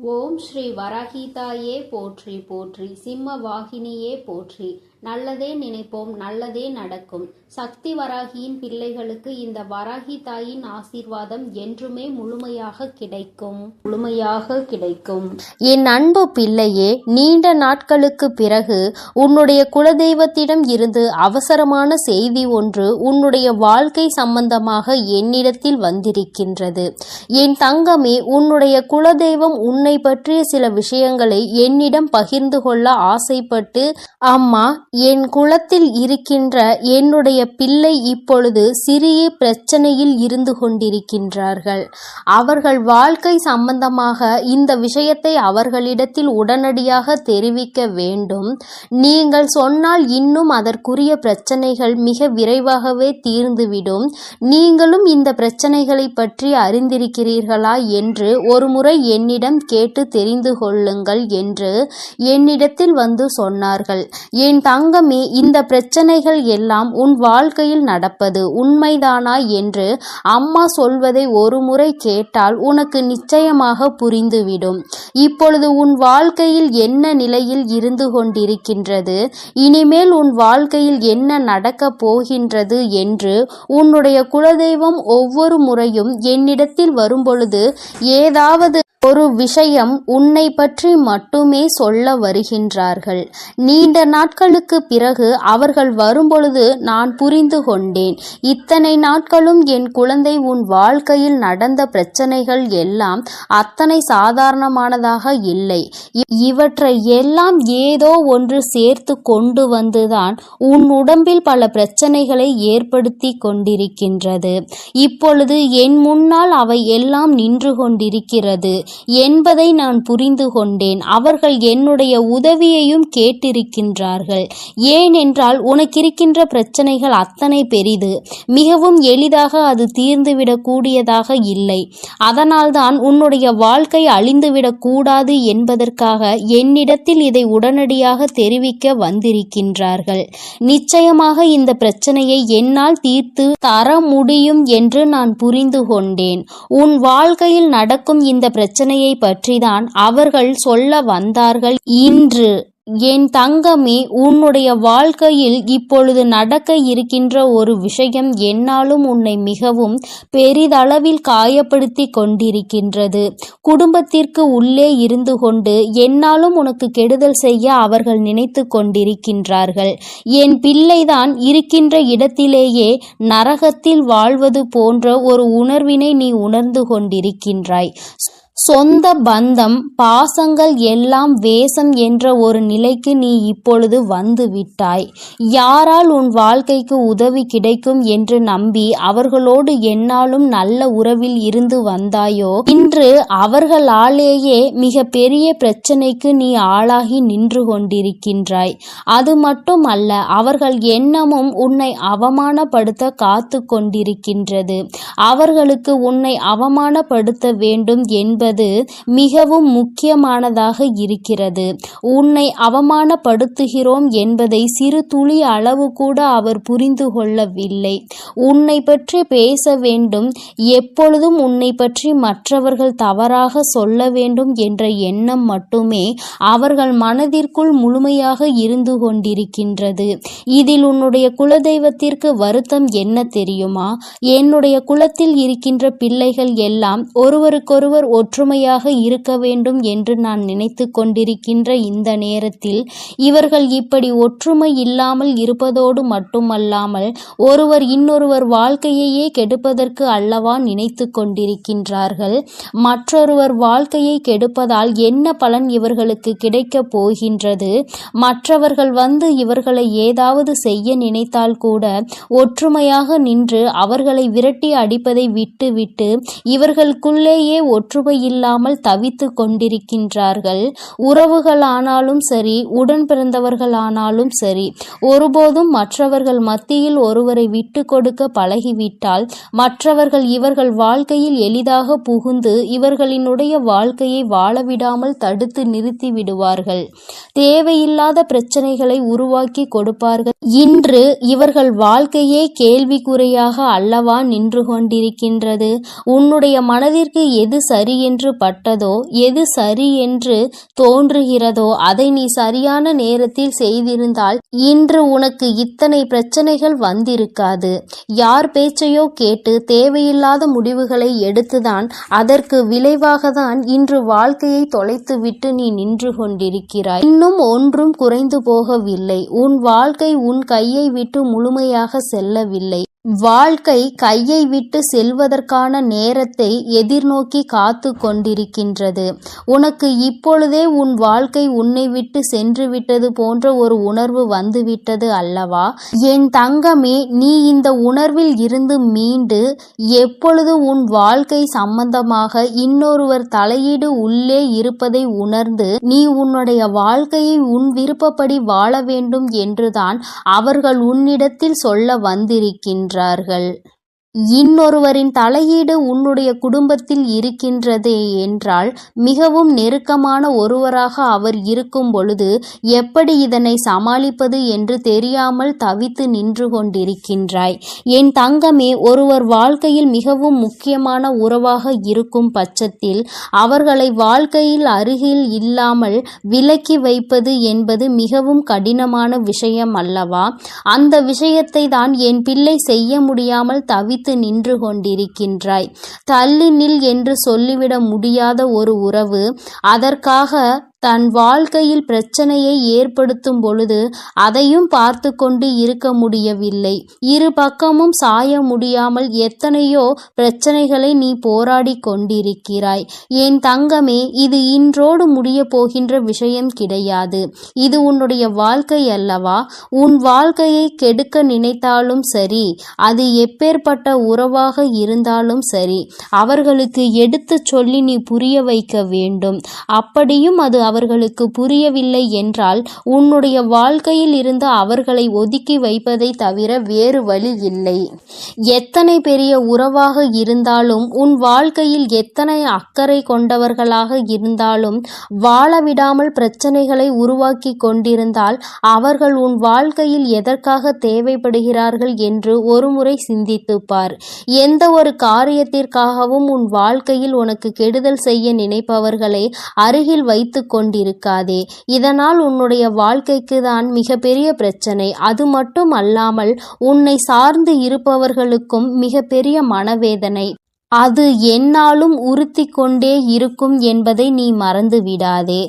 ஓம் ஸ்ரீ வராகிதாயே போற்றி போற்றி, சிம்ம வாகினியே போற்றி. நல்லதே நினைப்போம், நல்லதே நடக்கும். சக்தி வராகியின் பிள்ளைகளுக்கு இந்த வராகி தாயின் ஆசீர்வாதம் என்றுமே முழுமையாக கிடைக்கும். என் அன்பு பிள்ளையே, நீண்ட நாட்களுக்கு பிறகு உன்னுடைய குலதெய்வத்திடம் இருந்து அவசரமான செய்தி ஒன்று உன்னுடைய வாழ்க்கை சம்பந்தமாக என்னிடத்தில் வந்திருக்கின்றது. என் தங்கமே, உன்னுடைய குலதெய்வம் உன்னை பற்றிய சில விஷயங்களை என்னிடம் பகிர்ந்து கொள்ள ஆசைப்பட்டு, அம்மா, என் குலத்தில் இருக்கின்ற என்னுடைய பிள்ளை இப்பொழுது சிறிய பிரச்சனையில் இருந்து கொண்டிருக்கின்றார்கள். அவர்கள் வாழ்க்கை சம்பந்தமாக இந்த விஷயத்தை அவர்களிடத்தில் உடனடியாக தெரிவிக்க வேண்டும். நீங்கள் சொன்னால் இன்னும் அதற்குரிய பிரச்சனைகள் மிக விரைவாகவே தீர்ந்துவிடும். நீங்களும் இந்த பிரச்சனைகளை பற்றி அறிந்திருக்கிறீர்களா என்று ஒருமுறை என்னிடம் கேட்டு தெரிந்து கொள்ளுங்கள் என்று என்னிடத்தில் வந்து சொன்னார்கள். என் தங்கமே, இந்த பிரச்சனைகள் எல்லாம் உன் வாழ்க்கையில் நடப்பது உண்மைதானா என்று அம்மா சொல்வதை ஒரு முறை கேட்டால் உனக்கு நிச்சயமாக புரிந்துவிடும். இப்பொழுது உன் வாழ்க்கையில் என்ன நிலையில் இருந்து கொண்டிருக்கின்றது, இனிமேல் உன் வாழ்க்கையில் என்ன நடக்கப் போகின்றது என்று உன்னுடைய குலதெய்வம் ஒவ்வொரு முறையும் என்னிடத்தில் வரும்பொழுது ஏதாவது ஒரு விஷயம் உன்னை பற்றி மட்டுமே சொல்ல வருகின்றார்கள். நீண்ட நாட்களுக்கு பிறகு அவர்கள் வரும்பொழுது நான் புரிந்து கொண்டேன். இத்தனை நாட்களும் என் குழந்தை உன் வாழ்க்கையில் நடந்த பிரச்சனைகள் எல்லாம் அத்தனை சாதாரணமானதாக இல்லை. இவற்றை எல்லாம் ஏதோ ஒன்று சேர்த்து கொண்டு வந்துதான் உன் உடம்பில் பல பிரச்சனைகளை ஏற்படுத்தி கொண்டிருக்கின்றது. இப்பொழுது என் முன்னால் அவை எல்லாம் நின்று கொண்டிருக்கிறது என்பதை நான் புரிந்து கொண்டேன். அவர்கள் என்னுடைய உதவியையும் கேட்டிருக்கின்றார்கள். ஏனென்றால் உனக்கிருக்கின்ற பிரச்சனைகள் அத்தனை பெரிது. மிகவும் எளிதாக அது தீர்ந்துவிடக் கூடியதாக இல்லை. அதனால்தான் உன்னுடைய வாழ்க்கை அழிந்துவிடக் கூடாது என்பதற்காக என்னிடத்தில் இதை உடனடியாக தெரிவிக்க வந்திருக்கின்றார்கள். நிச்சயமாக இந்த பிரச்சனையை என்னால் தீர்த்து தர முடியும் என்று நான் புரிந்து கொண்டேன். உன் வாழ்க்கையில் நடக்கும் இந்த பிரச்சனையை பற்றிதான் அவர்கள் சொல்ல வந்தார்கள். இன்று என் தங்கமே, உன்னுடைய வாழ்க்கையில் இப்பொழுது நடக்க இருக்கின்ற ஒரு விஷயம் என்னாலும் உன்னை மிகவும் பெரிதளவில் காயப்படுத்தி கொண்டிருக்கின்றது. குடும்பத்திற்கு உள்ளே இருந்து கொண்டு என்னாலும் உனக்கு கெடுதல் செய்ய அவர்கள் நினைத்து கொண்டிருக்கின்றார்கள். என் பிள்ளைதான் இருக்கின்ற இடத்திலேயே நரகத்தில் வாழ்வது போன்ற ஒரு உணர்வினை நீ உணர்ந்து கொண்டிருக்கின்றாய். சொந்த பந்தம், பாசங்கள் எல்லாம் வேஷம் என்ற ஒரு நிலைக்கு நீ இப்பொழுது வந்து விட்டாய். யாரால் உன் வாழ்க்கைக்கு உதவி கிடைக்கும் என்று நம்பி அவர்களோடு என்னாலும் நல்ல உறவில் இருந்து வந்தாயோ, இன்று அவர்களாலேயே மிக பெரிய பிரச்சனைக்கு நீ ஆளாகி நின்று கொண்டிருக்கின்றாய். அது மட்டுமல்ல, அவர்கள் எண்ணமும் உன்னை அவமானப்படுத்த காத்து கொண்டிருக்கின்றது. அவர்களுக்கு உன்னை அவமானப்படுத்த வேண்டும் என்பது மிகவும் முக்கியமானதாக இருக்கிறது. உன்னை அவமானப்படுத்துகிறோம் என்பதை சிறு துளி அளவு கூட அவர் புரிந்து கொள்ளவில்லை. உன்னை பற்றி பேச வேண்டும், எப்பொழுதும் உன்னை பற்றி மற்றவர்கள் தவறாக சொல்ல வேண்டும் என்ற எண்ணம் மட்டுமே அவர்கள் மனதிற்குள் முழுமையாக இருந்து கொண்டிருக்கின்றது. இதில் உன்னுடைய குலதெய்வத்திற்கு வருத்தம் என்ன தெரியுமா? என்னுடைய குலத்தில் இருக்கின்ற பிள்ளைகள் எல்லாம் ஒருவருக்கொருவர் ஒற்றுமையாக இருக்க வேண்டும் என்று நான் நினைத்து கொண்டிருக்கின்ற இந்த நேரத்தில் இவர்கள் இப்படி ஒற்றுமை இல்லாமல் இருப்பதோடு மட்டுமல்லாமல் ஒருவர் இன்னொருவர் வாழ்க்கையையே கெடுப்பதற்கு அல்லவா நினைத்து கொண்டிருக்கின்றார்கள். மற்றொருவர் வாழ்க்கையை கெடுப்பதால் என்ன பலன் இவர்களுக்கு கிடைக்கப் போகின்றது? மற்றவர்கள் வந்து இவர்களை ஏதாவது செய்ய நினைத்தால் கூட ஒற்றுமையாக நின்று அவர்களை விரட்டி அடிப்பதை விட்டுவிட்டு இவர்களுக்குள்ளேயே ஒற்றுமை இல்லாமல் தவித்து கொண்டிருக்கின்றார்கள். உறவுகளானாலும் சரி, உடன் பிறந்தவர்களானாலும் சரி, ஒருபோதும் மற்றவர்கள் மத்தியில் ஒருவரை விட்டு கொடுக்க பழகிவிட்டால் மற்றவர்கள் இவர்கள் வாழ்க்கையில் எளிதாக புகுந்து இவர்களினுடைய வாழ்க்கையை வாழவிடாமல் தடுத்து நிறுத்தி விடுவார்கள். தேவையில்லாத பிரச்சனைகளை உருவாக்கி கொடுப்பார்கள். இன்று இவர்கள் வாழ்க்கையே கேள்விக்குறையாக அல்லவா நின்று கொண்டிருக்கின்றது. உன்னுடைய மனதிற்கு எது சரி என்று பட்டதோ, எது சரி என்று தோன்றுகிறதோ அதை நீ சரியான நேரத்தில் செய்திருந்தால் இன்று உனக்கு இத்தனை பிரச்சனைகள் வந்திருக்காது. யார் பேச்சையோ கேட்டு தேவையில்லாத முடிவுகளை எடுத்துதான் அதற்கு விளைவாகத்தான் இன்று வாழ்க்கையை தொலைத்துவிட்டு நீ நின்று கொண்டிருக்கிறாய். இன்னும் ஒன்றும் குறைந்து போகவில்லை. உன் வாழ்க்கை உன் கையை விட்டு முழுமையாக செல்லவில்லை. வாழ்க்கை கையை விட்டு செல்வதற்கான நேரத்தை எதிர்நோக்கி காத்து கொண்டிருக்கின்றது. உனக்கு இப்பொழுதே உன் வாழ்க்கை உன்னை விட்டு சென்று விட்டது போன்ற ஒரு உணர்வு வந்துவிட்டது அல்லவா? என் தங்கமே, நீ இந்த உணர்வில் இருந்து மீண்டு எப்பொழுது உன் வாழ்க்கை சம்பந்தமாக இன்னொருவர் தலையீடு உள்ளே இருப்பதை உணர்ந்து நீ உன்னுடைய வாழ்க்கையை உன் விருப்பப்படி வாழ வேண்டும் என்றுதான் அவர்கள் உன்னிடத்தில் சொல்ல வந்திருக்கின்றார்கள். இன்னொருவரின் தலையீடு உன்னுடைய குடும்பத்தில் இருக்கின்றதே என்றால் மிகவும் நெருக்கமான ஒருவராக அவர் இருக்கும் பொழுது எப்படி இதனை சமாளிப்பது என்று தெரியாமல் தவித்து நின்று கொண்டிருக்கின்றாய். என் தங்கமே, ஒருவர் வாழ்க்கையில் மிகவும் முக்கியமான உறவாக இருக்கும் பட்சத்தில் அவர்களை வாழ்க்கையில் அருகில் இல்லாமல் விலக்கி வைப்பது என்பது மிகவும் கடினமான விஷயம் அல்லவா? அந்த விஷயத்தை தான் என் பிள்ளை செய்ய முடியாமல் தவித்து நின்று கொண்டிருக்கின்றாய். தள்ளி நில் என்று சொல்லிவிட முடியாத ஒரு உறவு அதற்காக தன் வாழ்க்கையில் பிரச்சனையை ஏற்படுத்தும் பொழுது அதையும் பார்த்து கொண்டு இருக்க முடியவில்லை. இரு பக்கமும் சாய முடியாமல் எத்தனையோ பிரச்சனைகளை நீ போராடி கொண்டிருக்கிறாய். என் தங்கமே, இது இன்றோடு முடிய போகின்ற விஷயம் கிடையாது. இது உன்னுடைய வாழ்க்கை அல்லவா? உன் வாழ்க்கையை கெடுக்க நினைத்தாலும் சரி, அது எப்பேற்பட்ட உறவாக இருந்தாலும் சரி, அவர்களுக்கு எடுத்து சொல்லி நீ புரிய வைக்க வேண்டும். அப்படியும் அது அவர்களுக்கு புரியவில்லை என்றால் உன்னுடைய வாழ்க்கையில் இருந்து அவர்களை ஒதுக்கி வைப்பதை தவிர வேறு வழி இல்லை. எத்தனை பெரிய உறவாக இருந்தாலும், உன் வாழ்க்கையில் எத்தனை அக்கறை கொண்டவர்களாக இருந்தாலும் வாழ விடாமல் பிரச்சனைகளை உருவாக்கி கொண்டிருந்தால் அவர்கள் உன் வாழ்க்கையில் எதற்காக தேவைப்படுகிறார்கள் என்று ஒருமுறை சிந்தித்துப்பார். எந்த ஒரு காரியத்திற்காகவும் உன் வாழ்க்கையில் உனக்கு கெடுதல் செய்ய நினைப்பவர்களை அருகில் வைத்து கொண்டிருக்காதே. இதனால் உன்னுடைய வாழ்க்கைக்கு தான் மிகப்பெரிய பிரச்சனை. அது மட்டும் அல்லாமல் உன்னை சார்ந்து இருப்பவர்களுக்கும் மிகப்பெரிய மனவேதனை. அது எந்நாளும் உறுத்தி கொண்டே இருக்கும் என்பதை நீ மறந்து விடாதே.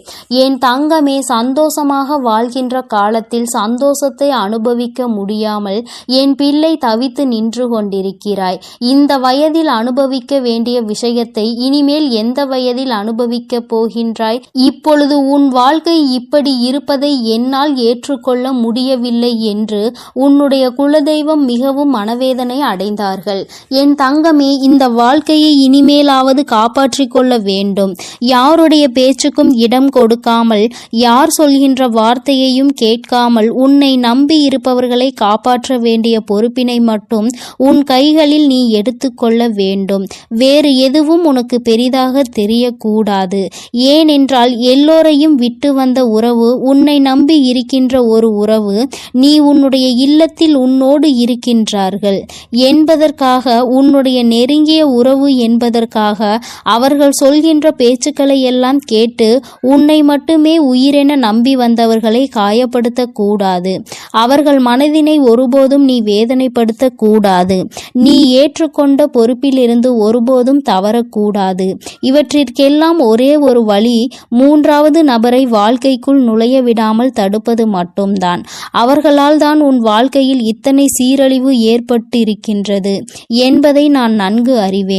என் தங்கமே, சந்தோஷமாக வாழ்கின்ற காலத்தில் சந்தோஷத்தை அனுபவிக்க முடியாமல் என் பிள்ளை தவித்து நின்று கொண்டிருக்கிறாய். இந்த வயதில் அனுபவிக்க வேண்டிய விஷயத்தை இனிமேல் எந்த வயதில் அனுபவிக்க போகின்றாய்? இப்பொழுது உன் வாழ்க்கை இப்படி இருப்பதை என்னால் ஏற்றுக்கொள்ள முடியவில்லை என்று உன்னுடைய குலதெய்வம் மிகவும் மனவேதனை அடைந்தார்கள். என் தங்கமே, இந்த வாழ்க்கையை இனிமேலாவது காப்பாற்றிக் கொள்ள வேண்டும். யாருடைய பேச்சுக்கும் இடம் கொடுக்காமல், யார் சொல்கின்ற வார்த்தையையும் கேட்காமல் உன்னை நம்பி இருப்பவர்களை காப்பாற்ற வேண்டிய பொறுப்பினை மட்டும் உன் கைகளில் நீ எடுத்துக்கொள்ள வேண்டும். வேறு எதுவும் உனக்கு பெரிதாக தெரியக்கூடாது. ஏனென்றால் எல்லோரையும் விட்டு வந்த உறவு, உன்னை நம்பி இருக்கின்ற ஒரு உறவு, நீ உன்னுடைய இல்லத்தில் உன்னோடு இருக்கின்றார்கள் என்பதற்காக, உன்னுடைய நெருங்கிய உறவு என்பதற்காக அவர்கள் சொல்கின்ற பேச்சுக்களை எல்லாம் கேட்டு உன்னை மட்டுமே உயிரென நம்பி வந்தவர்களை காயப்படுத்தக்கூடாது. அவர்கள் மனதினை ஒருபோதும் நீ வேதனைப்படுத்தக்கூடாது. நீ ஏற்றுக்கொண்ட பொறுப்பிலிருந்து ஒருபோதும் தவறக்கூடாது. இவற்றிற்கெல்லாம் ஒரே ஒரு வழி, மூன்றாவது நபரை வாழ்க்கைக்குள் நுழைய விடாமல் தடுப்பது மட்டும்தான். அவர்களால் தான் உன் வாழ்க்கையில் இத்தனை சீரழிவு ஏற்பட்டிருக்கின்றது என்பதை நான் நன்கு அறிவேன்.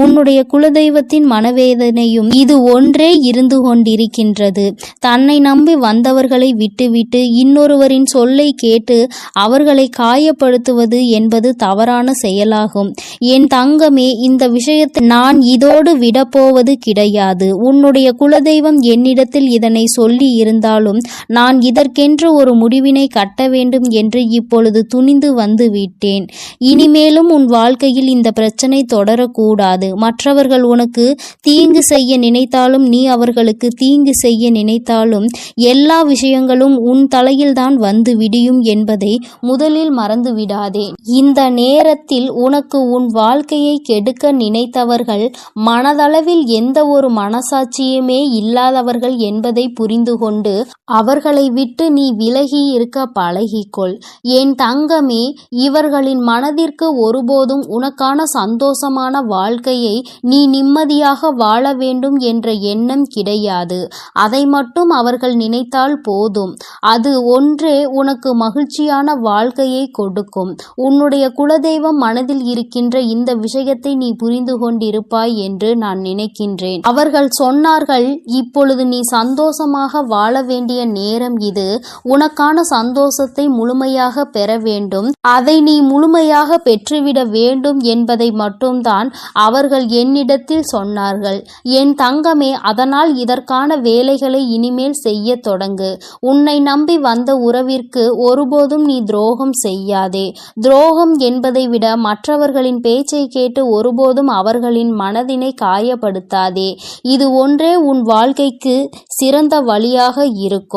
உன்னுடைய குலதெய்வத்தின் மனவேதனையும் இது ஒன்றே இருந்து கொண்டிருக்கின்றது. தன்னை நம்பி வந்தவர்களை விட்டுவிட்டு இன்னொருவரின் சொல்லை கேட்டு அவர்களை காயப்படுத்துவது என்பது தவறான செயலாகும். என் தங்கமே, இந்த விஷயத்தை நான் இதோடு விடப்போவது கிடையாது. உன்னுடைய குலதெய்வம் என்னிடத்தில் இதனை சொல்லி இருந்தாலும் நான் இதற்கென்று ஒரு முடிவினை கட்ட வேண்டும் என்று இப்பொழுது துணிந்து வந்து விட்டேன். இனிமேலும் உன் வாழ்க்கையில் இந்த பிரச்சனை தொடரக்கூடாது. கூடாது. மற்றவர்கள் உனக்கு தீங்கு செய்ய நினைத்தாலும் நீ அவர்களுக்கு தீங்கு செய்ய நினைத்தாலும் எல்லா விஷயங்களும் உன் தலையில்தான் வந்து விடியும் என்பதை முதலில் மறந்து விடாதே. இந்த நேரத்தில் உனக்கு உன் வாழ்க்கையை கெடுக்க நினைத்தவர்கள் மனதளவில் எந்த ஒரு மனசாட்சியுமே இல்லாதவர்கள் என்பதை புரிந்து கொண்டு அவர்களை விட்டு நீ விலகி இருக்க பழகிக்கொள். என் தங்கமே, இவர்களின் மனதிற்கு ஒருபோதும் உனக்கான சந்தோஷமான வாழ்க்கையை நீ நிம்மதியாக வாழ வேண்டும் என்ற எண்ணம் கிடையாது. அதை மட்டும் அவர்கள் நினைத்தால் போதும். அது ஒன்றே உனக்கு மகிழ்ச்சியான வாழ்க்கையை கொடுக்கும். உன்னுடைய குலதெய்வம் மனதில் இருக்கின்ற இந்த விஷயத்தை நீ புரிந்து கொண்டிருப்பாய் என்று நான் நினைக்கின்றேன். அவர்கள் சொன்னார்கள், இப்பொழுது நீ சந்தோஷமாக வாழ வேண்டிய நேரம் இது. உனக்கான சந்தோஷத்தை முழுமையாக பெற வேண்டும். அதை நீ முழுமையாக பெற்றுவிட வேண்டும் என்பதை மட்டும்தான் அவர்கள் என்னிடத்தில் சொன்னார்கள். என் தங்கமே, அதனால் இதற்கான வேலைகளை இனிமேல் செய்ய தொடங்கு. உன்னை நம்பி வந்த உறவிற்கு ஒருபோதும் நீ துரோகம் செய்யாதே. துரோகம் என்பதை விட மற்றவர்களின் பேச்சை கேட்டு ஒருபோதும் அவர்களின் மனதினை காயப்படுத்தாதே. இது ஒன்றே உன் வாழ்க்கைக்கு சிறந்த வழியாக இருக்கும்.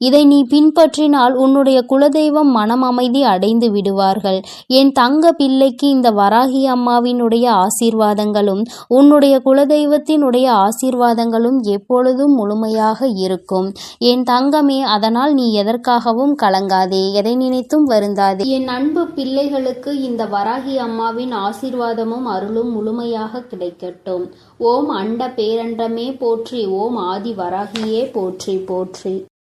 இதை நீ பின்பற்றினால் உன்னுடைய குலதெய்வம் மனம் அமைதி அடைந்து விடுவார்கள். என் தங்க பிள்ளைக்கு இந்த வராகி அம்மாவினுடைய ஆசீர்வாதங்களும் உன்னுடைய குலதெய்வத்தினுடைய ஆசீர்வாதங்களும் எப்பொழுதும் முழுமையாக இருக்கும். என் தங்கமே, அதனால் நீ எதற்காகவும் கலங்காதே, எதை நினைத்தும் வருந்தாதே. என் அன்பு பிள்ளைகளுக்கு இந்த வராகி அம்மாவின் ஆசீர்வாதமும் அருளும் முழுமையாக கிடைக்கட்டும். ஓம் அண்ட பேரண்டமே போற்றி. ஓம் ஆதி வராகியே போற்றி போற்றி.